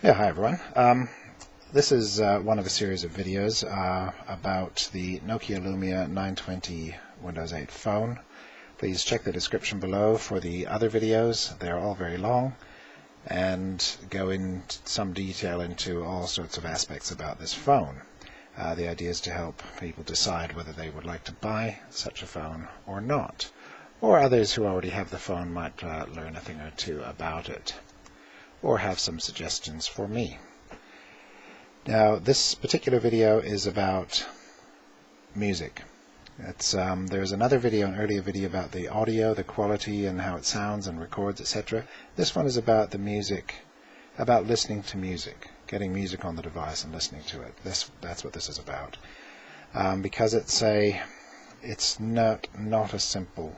Yeah, hi everyone. This is one of a series of videos about the Nokia Lumia 920 Windows 8 phone. Please check the description below for the other videos. They're all very long and go into some detail into all sorts of aspects about this phone. The idea is to help people decide whether they would like to buy such a phone or not. Or others who already have the phone might learn a thing or two about it, or have some suggestions for me. Now, this particular video is about music. There's another video, an earlier video about the audio, the quality and how it sounds and records, etc. This one is about the music, about listening to music, getting music on the device and listening to it. That's what this is about. Because it's not a simple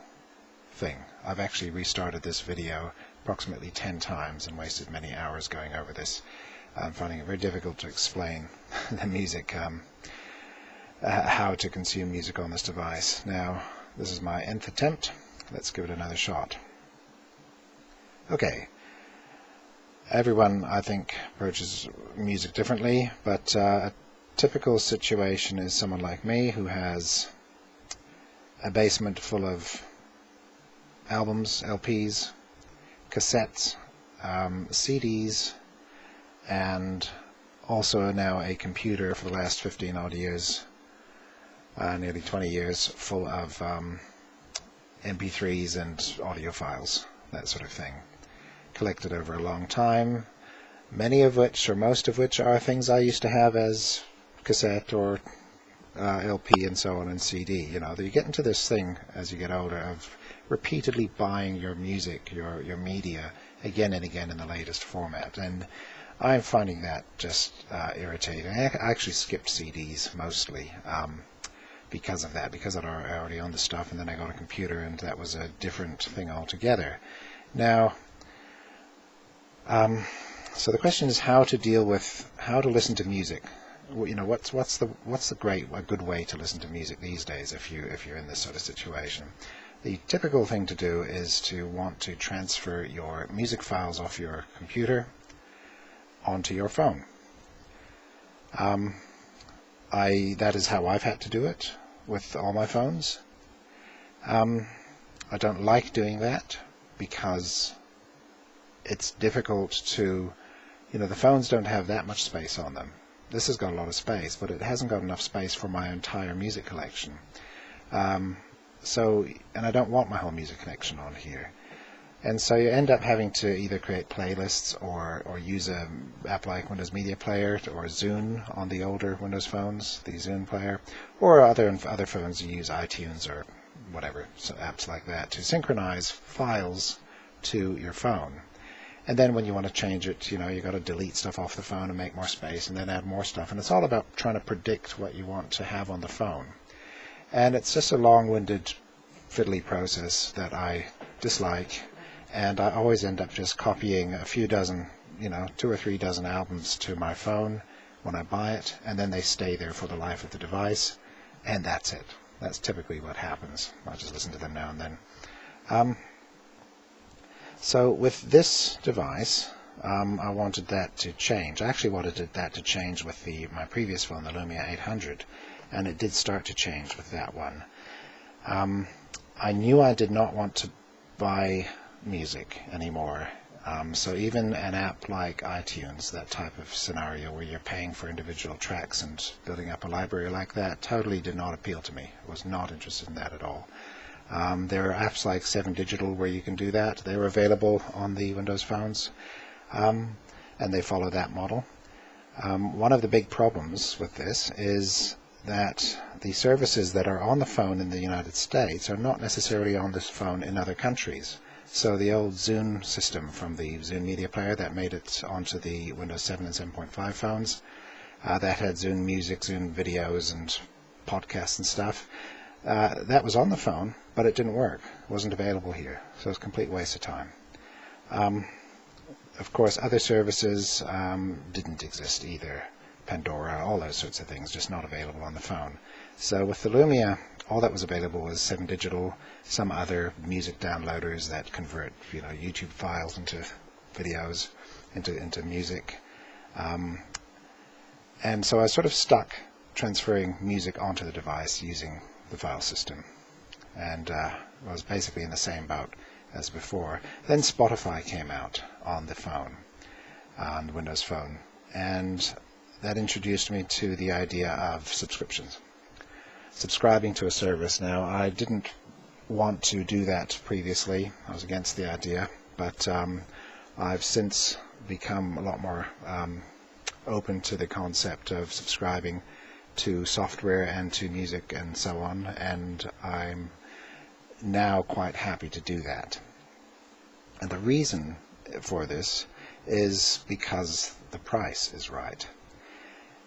thing. I've actually restarted this video approximately 10 times and wasted many hours going over this. I'm finding it very difficult to explain the music, how to consume music on this device. Now, this is my nth attempt. Let's give it another shot. Okay. Everyone, I think, approaches music differently, but a typical situation is someone like me who has a basement full of albums, LPs, cassettes, CDs, and also now a computer for the last 15 odd years, nearly 20 years, full of MP3s and audio files, that sort of thing, collected over a long time, many of which, or most of which, are things I used to have as cassette or LP and so on, and CD. You know, you get into this thing as you get older of repeatedly buying your music, your media, again and again in the latest format, and I'm finding that just irritating. I actually skipped CDs mostly because of that, because I already owned the stuff, and then I got a computer, and that was a different thing altogether. Now, so the question is how to listen to music. You know, what's a good way to listen to music these days if you're in this sort of situation? The typical thing to do is to want to transfer your music files off your computer onto your phone. That is how I've had to do it with all my phones. I don't like doing that because it's difficult to, the phones don't have that much space on them. This has got a lot of space, but it hasn't got enough space for my entire music collection. And I don't want my whole music collection on here. And so you end up having to either create playlists or use an app like Windows Media Player or Zune on the older Windows phones, the Zune player, or other phones you use iTunes or whatever, so apps like that, to synchronize files to your phone. And then when you want to change it, you've got to delete stuff off the phone and make more space and then add more stuff. And it's all about trying to predict what you want to have on the phone. And it's just a long-winded, fiddly process that I dislike. And I always end up just copying a few dozen, 2 or 3 dozen albums to my phone when I buy it. And then they stay there for the life of the device. And that's it. That's typically what happens. I just listen to them now and then. So with this device, I wanted that to change. I actually wanted that to change with my previous phone, the Lumia 800, and it did start to change with that one. I knew I did not want to buy music anymore. So even an app like iTunes, that type of scenario where you're paying for individual tracks and building up a library like that, totally did not appeal to me. I was not interested in that at all. There are apps like 7 Digital where you can do that. They're available on the Windows phones, and they follow that model. One of the big problems with this is that the services that are on the phone in the United States are not necessarily on this phone in other countries. So the old Zune system from the Zune Media Player that made it onto the Windows 7 and 7.5 phones, that had Zune Music, Zune Videos, and podcasts and stuff. That was on the phone, but it didn't work. It wasn't available here, so it was a complete waste of time. Of course, other services didn't exist either. Pandora, all those sorts of things, just not available on the phone. So with the Lumia, all that was available was 7 Digital, some other music downloaders that convert, YouTube files into videos, into music, And so I was sort of stuck transferring music onto the device using the file system, and was basically in the same boat as before. Then Spotify came out on the phone, on the Windows Phone, and that introduced me to the idea of subscriptions. Subscribing to a service. Now, I didn't want to do that previously. I was against the idea, but I've since become a lot more open to the concept of subscribing to software and to music and so on, and I'm now quite happy to do that. And the reason for this is because the price is right.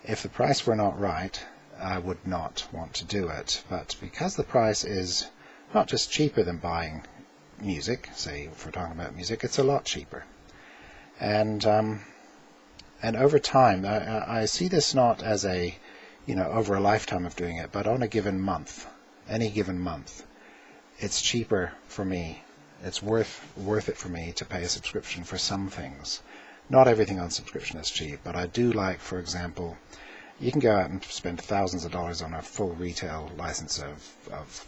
If the price were not right, I would not want to do it, but because the price is not just cheaper than buying music, say if we're talking about music, it's a lot cheaper. And over time, I see this not as a, over a lifetime of doing it, but on a given month, any given month, it's cheaper for me. It's worth it for me to pay a subscription for some things. Not everything on subscription is cheap, but I do like, for example, you can go out and spend thousands of dollars on a full retail license of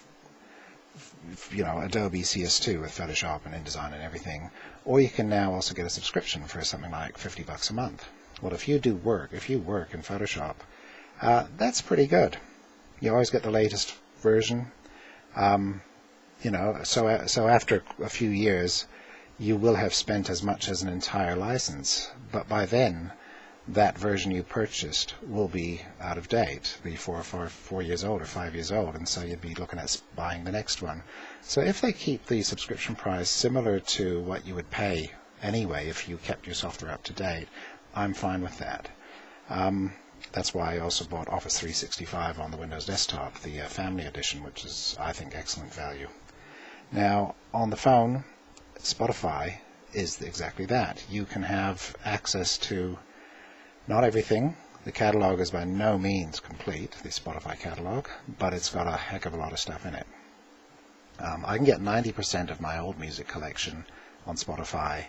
Adobe CS2 with Photoshop and InDesign and everything, or you can now also get a subscription for something like $50 a month. Well, if you work in Photoshop, that's pretty good. You always get the latest version. So after a few years, you will have spent as much as an entire license, but by then, that version you purchased will be out of date, be 4 years old or 5 years old, and so you'd be looking at buying the next one. So if they keep the subscription price similar to what you would pay anyway if you kept your software up to date, I'm fine with that. That's why I also bought Office 365 on the Windows desktop, the Family Edition, which is, I think, excellent value. Now, on the phone, Spotify is exactly that. You can have access to not everything. The catalog is by no means complete, the Spotify catalog, but it's got a heck of a lot of stuff in it. I can get 90% of my old music collection on Spotify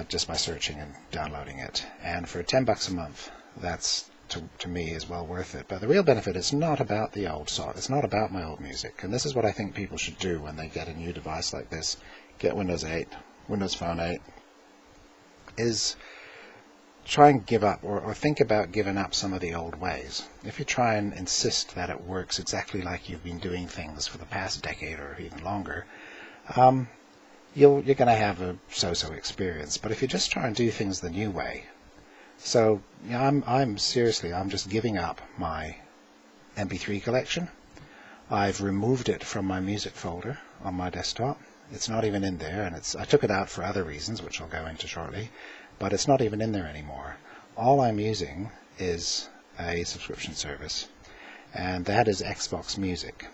just by searching and downloading it. And for $10 a month, that's, to me, is well worth it. But the real benefit is not about the old song. It's not about my old music. And this is what I think people should do when they get a new device like this. Get Windows 8, Windows Phone 8, is try and give up or think about giving up some of the old ways. If you try and insist that it works exactly like you've been doing things for the past decade or even longer, you're going to have a so-so experience. But if you just try and do things the new way, so I'm just giving up my MP3 collection. I've removed it from my music folder on my desktop. It's not even in there, and I took it out for other reasons, which I'll go into shortly. But it's not even in there anymore. All I'm using is a subscription service, and that is Xbox Music,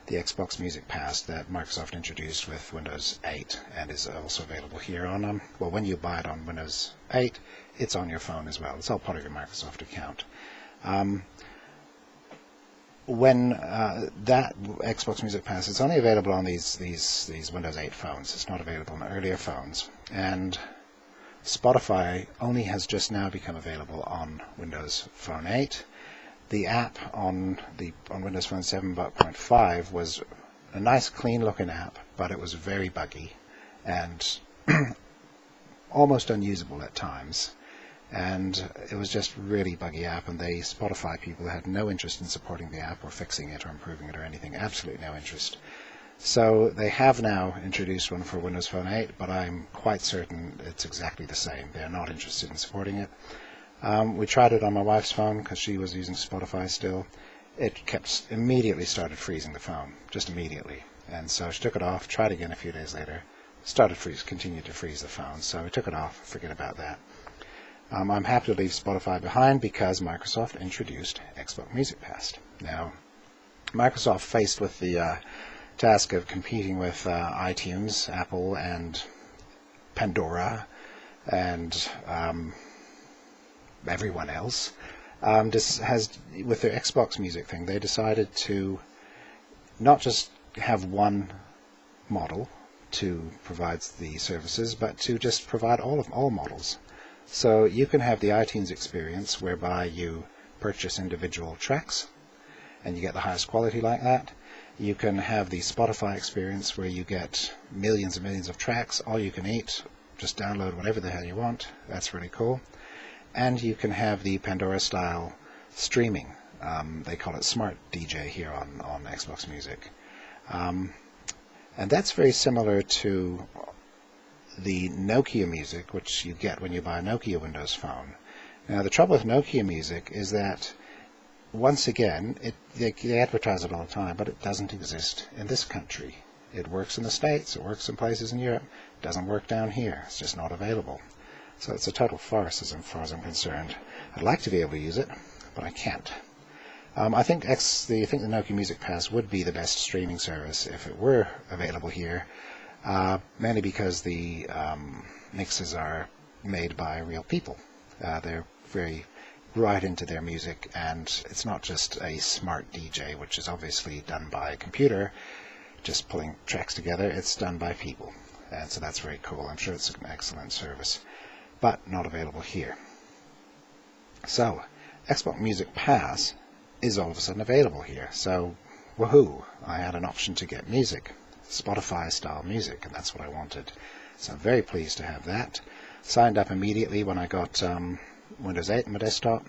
the Xbox Music Pass that Microsoft introduced with Windows 8 and is also available here on, when you buy it on Windows 8, it's on your phone as well. It's all part of your Microsoft account. When that Xbox Music Pass, it's only available on these Windows 8 phones. It's not available on earlier phones, and Spotify only has just now become available on Windows Phone 8. The app on Windows Phone 7.5 was a nice, clean-looking app, but it was very buggy and almost unusable at times. And it was just really buggy app, and the Spotify people had no interest in supporting the app or fixing it or improving it or anything. Absolutely no interest. So they have now introduced one for Windows Phone 8, but I'm quite certain it's exactly the same. They're not interested in supporting it. We tried it on my wife's phone because she was using Spotify still. It immediately started freezing the phone, just immediately. And so she took it off, tried again a few days later, continued to freeze the phone. So we took it off, forget about that. I'm happy to leave Spotify behind because Microsoft introduced Xbox Music Pass. Now, Microsoft, faced with the task of competing with iTunes, Apple, and Pandora, and everyone else, with their Xbox Music thing, they decided to not just have one model to provide the services, but to just provide all models. So you can have the iTunes experience whereby you purchase individual tracks and you get the highest quality like that. You can have the Spotify experience where you get millions and millions of tracks, all you can eat, just download whatever the hell you want. That's really cool. And you can have the Pandora style streaming. They call it Smart DJ here on Xbox Music. And that's very similar to the Nokia Music, which you get when you buy a Nokia Windows phone. Now the trouble with Nokia Music is that, once again, they advertise it all the time, but it doesn't exist in this country. It works in the States, it works in places in Europe, it doesn't work down here, it's just not available. So it's a total farce as far as I'm concerned. I'd like to be able to use it, but I can't. I think the Nokia Music Pass would be the best streaming service if it were available here, mainly because the mixes are made by real people. They're very right into their music, and it's not just a smart DJ, which is obviously done by a computer, just pulling tracks together. It's done by people, and so that's very cool. I'm sure it's an excellent service, but not available here. So, Xbox Music Pass is all of a sudden available here, so woohoo, I had an option to get music, Spotify style music, and that's what I wanted. So I'm very pleased to have that. Signed up immediately when I got Windows 8 on my desktop.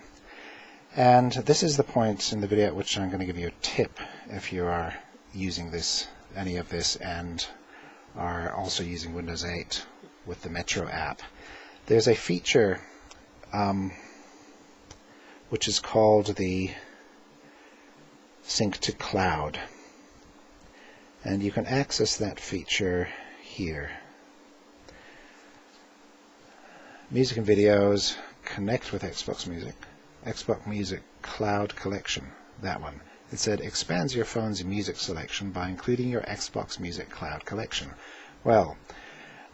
And this is the point in the video at which I'm going to give you a tip if you are using any of this and are also using Windows 8 with the Metro app. There's a feature which is called the Sync to Cloud. And you can access that feature here. Music and videos, connect with Xbox Music Cloud Collection, that one. It said expands your phone's music selection by including your Xbox Music Cloud Collection. Well,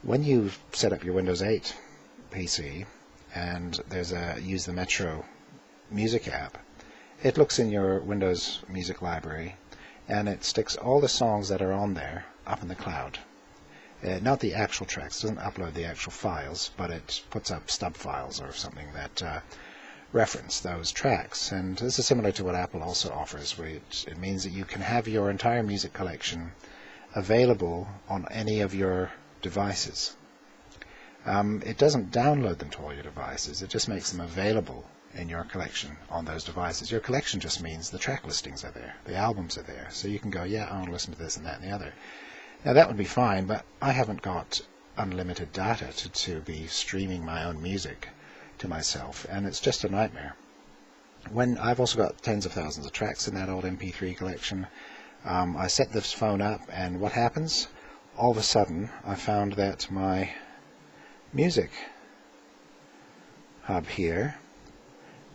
when you set up your Windows 8 PC and use the Metro Music app, it looks in your Windows Music library and it sticks all the songs that are on there up in the cloud. Not the actual tracks, it doesn't upload the actual files, but it puts up stub files or something that reference those tracks. And this is similar to what Apple also offers, where it means that you can have your entire music collection available on any of your devices. It doesn't download them to all your devices, it just makes them available in your collection on those devices. Your collection just means the track listings are there, the albums are there, so you can go, yeah, I want to listen to this and that and the other. Now that would be fine, but I haven't got unlimited data to be streaming my own music to myself, and it's just a nightmare. When I've also got tens of thousands of tracks in that old MP3 collection, I set this phone up, and what happens? All of a sudden, I found that my music hub here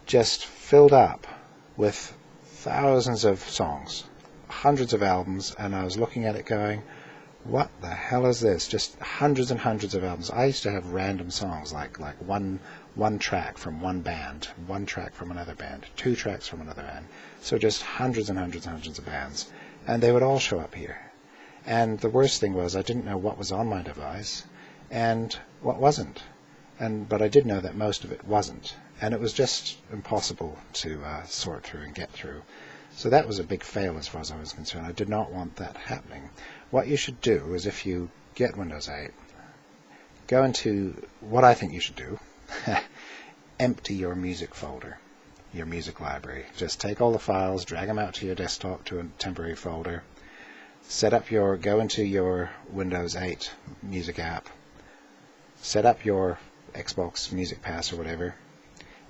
just filled up with thousands of songs, hundreds of albums, and I was looking at it going, what the hell is this? Just hundreds and hundreds of albums. I used to have random songs, like one track from one band, one track from another band, two tracks from another band. So just hundreds and hundreds and hundreds of bands. And they would all show up here. And the worst thing was I didn't know what was on my device and what wasn't. But I did know that most of it wasn't. And it was just impossible to sort through and get through. So that was a big fail as far as I was concerned. I did not want that happening. What you should do is, if you get Windows 8, go into what I think you should do, empty your music folder, your music library. Just take all the files, drag them out to your desktop to a temporary folder, go into your Windows 8 music app, set up your Xbox Music Pass or whatever,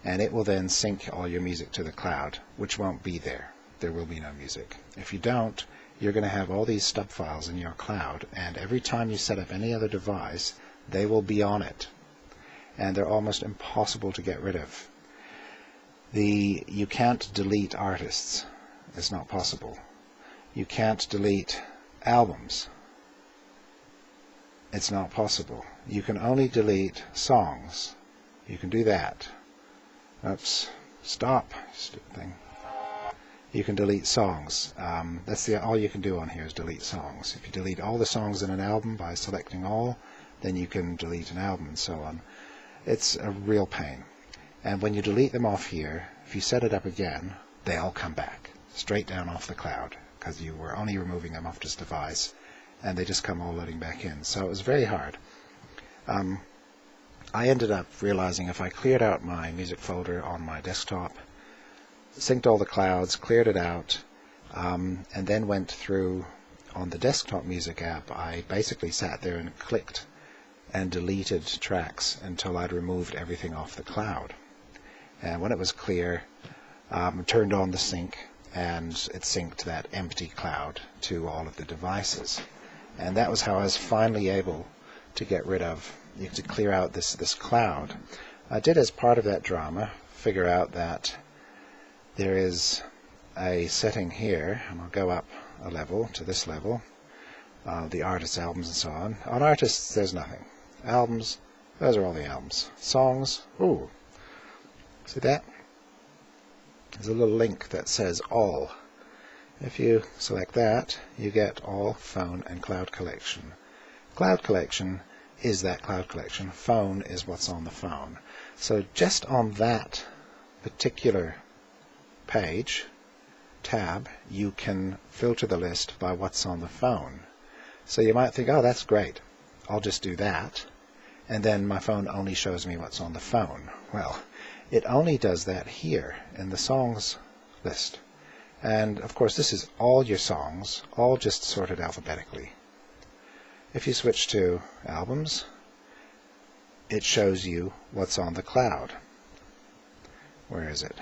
and it will then sync all your music to the cloud, which won't be there. There will be no music. If you don't, you're going to have all these stub files in your cloud, and every time you set up any other device, they will be on it. And they're almost impossible to get rid of. You can't delete artists. It's not possible. You can't delete albums. It's not possible. You can only delete songs. You can do that. Oops. Stop, stupid thing. You can delete songs. That's all you can do on here is delete songs. If you delete all the songs in an album by selecting all, then you can delete an album and so on. It's a real pain. And when you delete them off here, if you set it up again, they all come back straight down off the cloud, because you were only removing them off this device, and they just come all loading back in. So it was very hard. I ended up realizing if I cleared out my music folder on my desktop, synced all the clouds, cleared it out, and then went through on the desktop music app, I basically sat there and clicked and deleted tracks until I'd removed everything off the cloud. And when it was clear, turned on the sync, and it synced that empty cloud to all of the devices. And that was how I was finally able to get rid of, to clear out this cloud. I did, as part of that drama, figure out that there is a setting here, and I'll go up a level to this level, the artists, albums, and so on. On artists, there's nothing. Albums, those are all the albums. Songs, ooh, see that? There's a little link that says all. If you select that, you get all, phone, and cloud collection. Cloud collection is that cloud collection. Phone is what's on the phone. So just on that particular page, tab, you can filter the list by what's on the phone. So you might think, oh, that's great. I'll just do that, and then my phone only shows me what's on the phone. Well, it only does that here in the songs list. And of course, this is all your songs, all just sorted alphabetically. If you switch to albums, it shows you what's on the cloud. Where is it?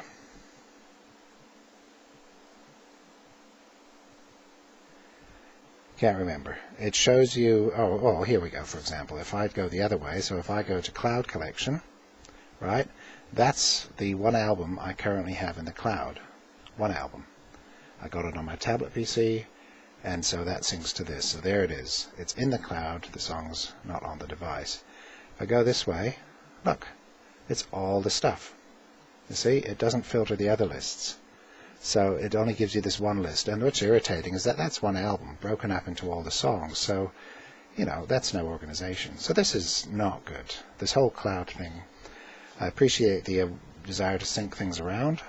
Can't remember. It shows you, oh, here we go, for example. If I go the other way, so if I go to Cloud Collection, right, that's the one album I currently have in the cloud. One album. I got it on my tablet PC, and so that syncs to this. So there it is. It's in the cloud, the song's not on the device. If I go this way, look, it's all the stuff. You see, it doesn't filter the other lists. So it only gives you this one list. And what's irritating is that that's one album broken up into all the songs. So, you know, that's no organization. So this is not good. This whole cloud thing. I appreciate the desire to sync things around,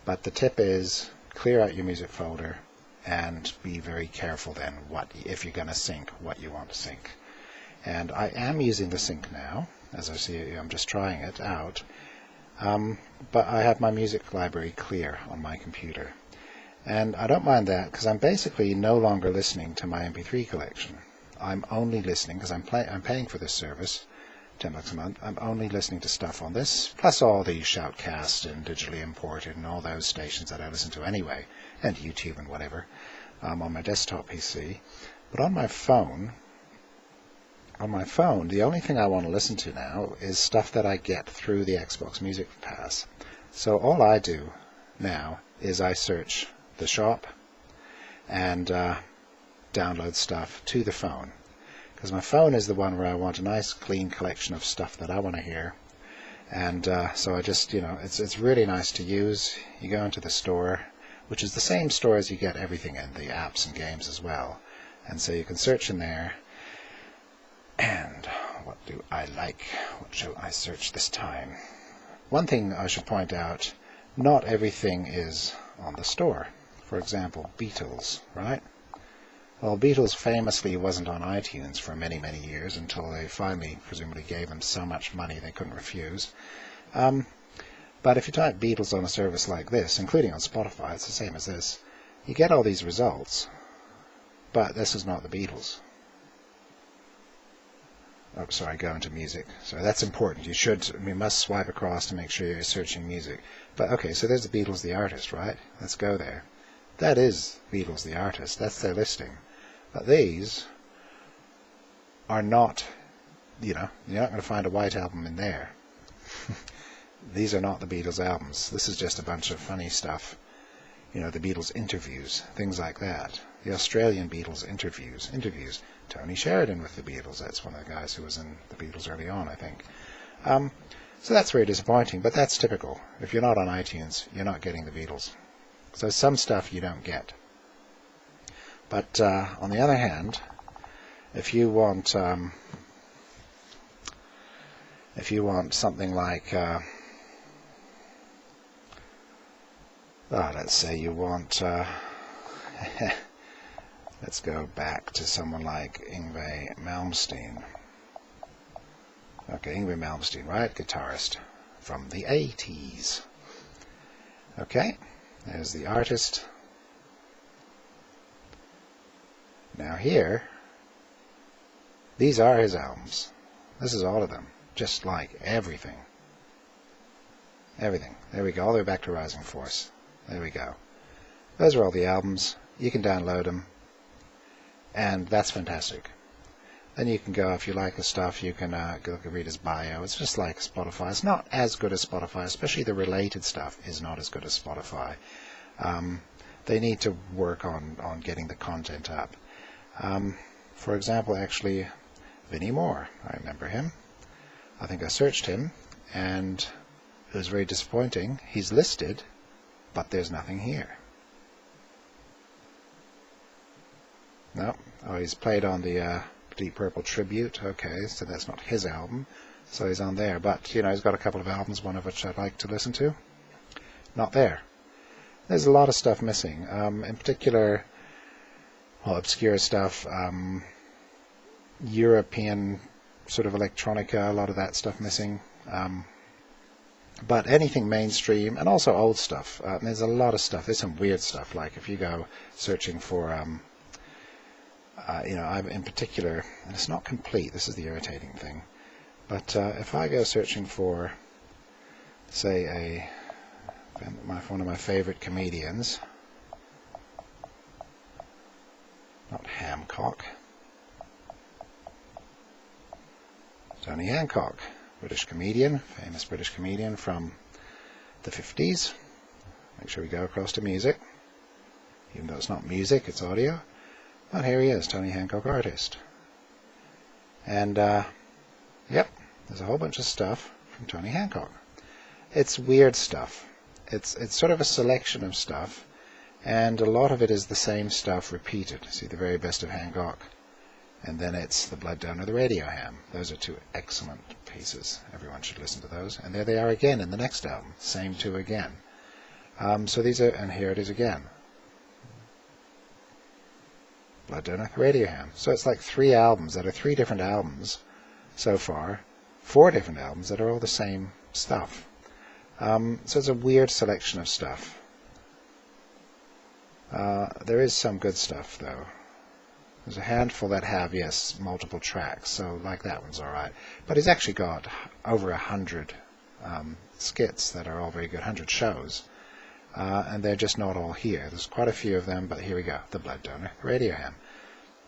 but the tip is clear out your music folder and be very careful then if you're going to sync, what you want to sync. And I am using the sync now. As I see, I'm just trying it out. But I have my music library clear on my computer. And I don't mind that because I'm basically no longer listening to my MP3 collection. I'm only listening, because I'm paying for this service, $10 a month, I'm only listening to stuff on this, plus all the Shoutcast and digitally imported and all those stations that I listen to anyway, and YouTube and whatever, on my desktop PC. But on my phone, the only thing I want to listen to now is stuff that I get through the Xbox Music Pass. So all I do now is I search the shop and download stuff to the phone. Because my phone is the one where I want a nice clean collection of stuff that I want to hear. And so I just, it's really nice to use. You go into the store, which is the same store as you get everything in, the apps and games as well. And so you can search in there. And what do I like? What shall I search this time? One thing I should point out, not everything is on the store. For example, Beatles, right? Well, Beatles famously wasn't on iTunes for many, many years until they finally, presumably, gave them so much money they couldn't refuse. But if you type Beatles on a service like this, including on Spotify, it's the same as this, you get all these results, but this is not the Beatles. Oh, sorry, go into music. So that's important. You must swipe across to make sure you're searching music. But okay, so there's the Beatles, the artist, right? Let's go there. That is Beatles, the artist. That's their listing. But these are not, you're not going to find a White Album in there. These are not the Beatles albums. This is just a bunch of funny stuff. The Beatles interviews, things like that. The Australian Beatles interviews. Tony Sheridan with the Beatles. That's one of the guys who was in the Beatles early on, I think. So that's very disappointing, but that's typical. If you're not on iTunes, you're not getting the Beatles. So some stuff you don't get. But on the other hand, if you want If you want something like, let's say you want, let's go back to someone like Yngwie Malmsteen. Okay, Yngwie Malmsteen, right? Guitarist from the 80s. Okay, there's the artist. Now here, these are his albums. This is all of them, just like everything. Everything. There we go, all the way back to Rising Force. There we go. Those are all the albums. You can download them, and that's fantastic. Then you can go, if you like the stuff, you can go read his bio. It's just like Spotify. It's not as good as Spotify, especially the related stuff is not as good as Spotify. They need to work on getting the content up. For example, actually, Vinnie Moore, I remember him. I think I searched him, and it was very disappointing. He's listed, but there's nothing here. No. Oh, he's played on the Deep Purple Tribute. Okay, so that's not his album. So he's on there. But, you know, he's got a couple of albums, one of which I'd like to listen to. Not there. There's a lot of stuff missing. In particular, well, obscure stuff. European sort of electronica, a lot of that stuff missing. But anything mainstream, and also old stuff. There's a lot of stuff. There's some weird stuff, like if you go searching for, I'm in particular, and it's not complete, this is the irritating thing, but if I go searching for, say, one of my favorite comedians, not Hancock, Tony Hancock, British comedian, famous British comedian from the 50s. Make sure we go across to music, even though it's not music, it's audio. But here he is, Tony Hancock, artist. And, yep, there's a whole bunch of stuff from Tony Hancock. It's weird stuff. It's sort of a selection of stuff, and a lot of it is the same stuff repeated. See, The Very Best of Hancock, and then it's The Blood Donor, the Radio Ham. Those are two excellent pieces. Everyone should listen to those. And there they are again in the next album. Same two again. So these are, and here it is again. Blood Donor, the Radio Ham. So it's like 3 albums that are 3 different albums so far. 4 different albums that are all the same stuff. So it's a weird selection of stuff. There is some good stuff, though. There's a handful that have, yes, multiple tracks, so like that one's alright. But he's actually got over 100 skits that are all very good, 100 shows. And they're just not all here. There's quite a few of them, but here we go. The Blood Donor, Radio Ham.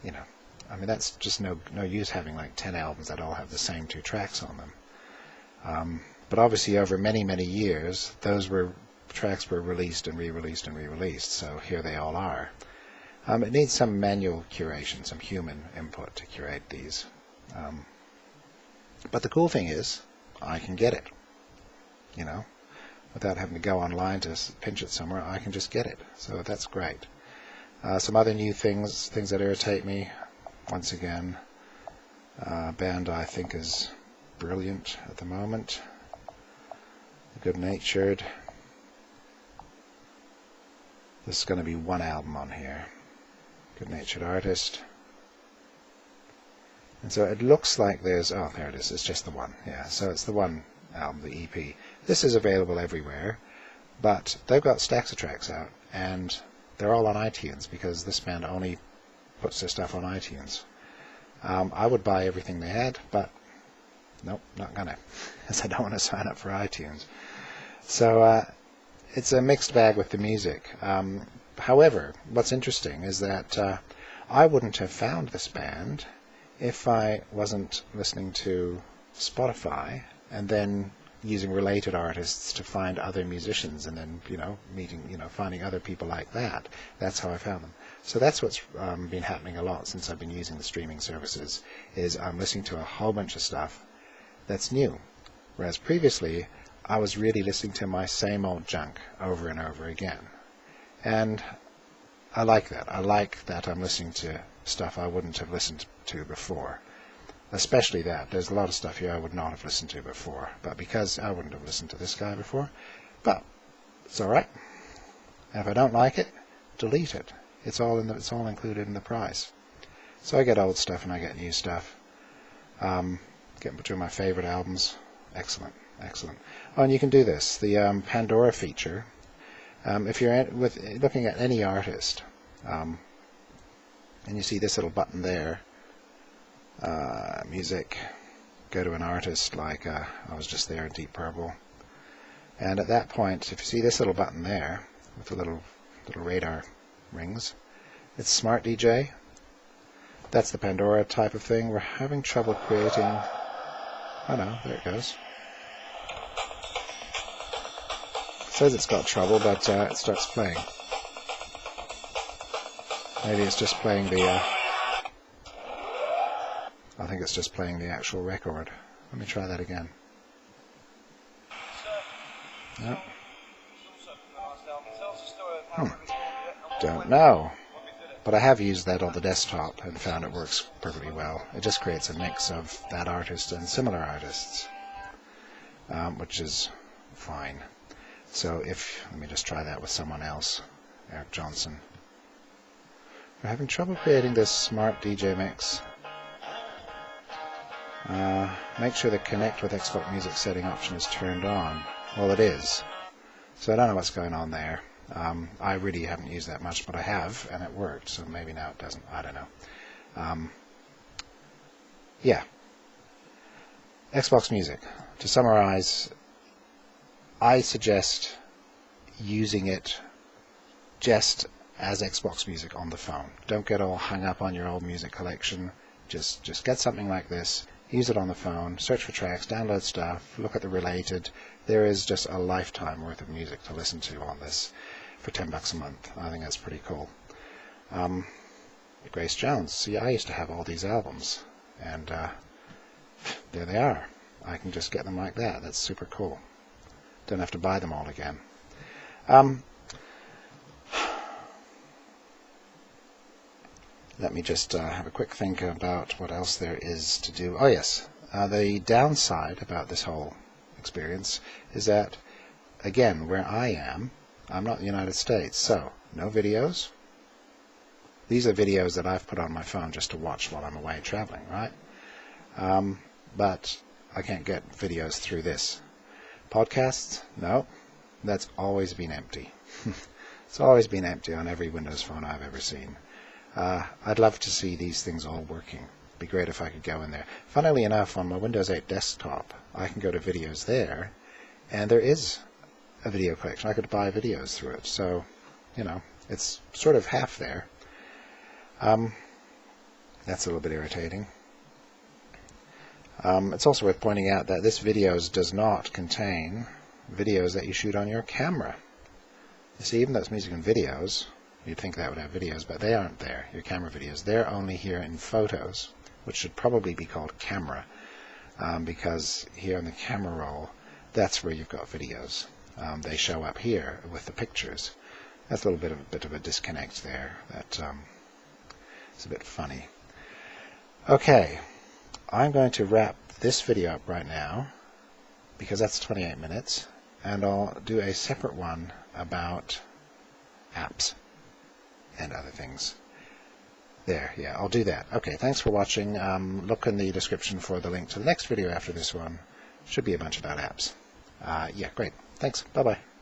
You know, I mean, that's just no use having like 10 albums that all have the same 2 tracks on them. But obviously over many, many years, those tracks were released and re-released and re-released, so here they all are. It needs some manual curation, some human input to curate these. But the cool thing is, I can get it, you know, without having to go online to pinch it somewhere. I can just get it, so that's great. Some other new things that irritate me, once again, a band I think is brilliant at the moment, Good Natured. This is going to be 1 album on here. Good Natured Artist. And so it looks like there's, oh, there it is, it's just the one, yeah, so it's the 1 album, the EP. This is available everywhere, but they've got stacks of tracks out, and they're all on iTunes, because this band only puts their stuff on iTunes. I would buy everything they had, but nope, not gonna, because I don't want to sign up for iTunes. So it's a mixed bag with the music. However, what's interesting is that I wouldn't have found this band if I wasn't listening to Spotify and then using related artists to find other musicians, and then, you know, finding other people like that. That's how I found them. So that's what's been happening a lot since I've been using the streaming services, is I'm listening to a whole bunch of stuff that's new. Whereas previously, I was really listening to my same old junk over and over again. And I like that. I like that I'm listening to stuff I wouldn't have listened to before. especially that. There's a lot of stuff here I would not have listened to before, but because I wouldn't have listened to this guy before, but it's all right. And if I don't like it, delete it. It's all included in the price. So I get old stuff and I get new stuff. Get two of my favorite albums. Excellent, excellent. Oh, and you can do this. The Pandora feature. If you're looking at any artist, and you see this little button there, music, go to an artist like I was just there in Deep Purple, and at that point, if you see this little button there with the little radar rings, it's Smart DJ. That's the Pandora type of thing. We're having trouble creating. Oh no, there it goes. It says it's got trouble, but it starts playing. Maybe it's just playing the. I think it's just playing the actual record. Let me try that again. No. Don't know. But I have used that on the desktop and found it works perfectly well. It just creates a mix of that artist and similar artists, which is fine. So let me just try that with someone else, Eric Johnson. We're having trouble creating this Smart DJ mix. Make sure the Connect with Xbox Music setting option is turned on. Well, it is. So I don't know what's going on there. I really haven't used that much, but I have, and it worked, so maybe now it doesn't. I don't know. Yeah. Xbox Music. To summarize, I suggest using it just as Xbox Music on the phone. Don't get all hung up on your old music collection. Just get something like this, use it on the phone, search for tracks, download stuff, look at the related. There is just a lifetime worth of music to listen to on this for $10 a month. I think that's pretty cool. Grace Jones. See, I used to have all these albums, and there they are. I can just get them like that. That's super cool. Don't have to buy them all again. Let me just have a quick think about what else there is to do. Oh yes, the downside about this whole experience is that, again, where I am, I'm not in the United States, so no videos. These are videos that I've put on my phone just to watch while I'm away traveling, right? But I can't get videos through this. Podcasts? No. That's always been empty. It's always been empty on every Windows phone I've ever seen. I'd love to see these things all working. It'd be great if I could go in there. Funnily enough, on my Windows 8 desktop, I can go to videos there, and there is a video collection. I could buy videos through it. So, it's sort of half there. That's a little bit irritating. It's also worth pointing out that this videos does not contain videos that you shoot on your camera. You see, even though it's music and videos, you'd think that would have videos, but they aren't there, your camera videos. They're only here in photos, which should probably be called camera, because here in the camera roll, that's where you've got videos. They show up here with the pictures. That's a little bit of a disconnect there. That it's a bit funny. Okay, I'm going to wrap this video up right now, because that's 28 minutes, and I'll do a separate one about apps and other things. There, yeah, I'll do that. Okay, thanks for watching. Look in the description for the link to the next video after this one. Should be a bunch about apps. Yeah, great. Thanks. Bye-bye.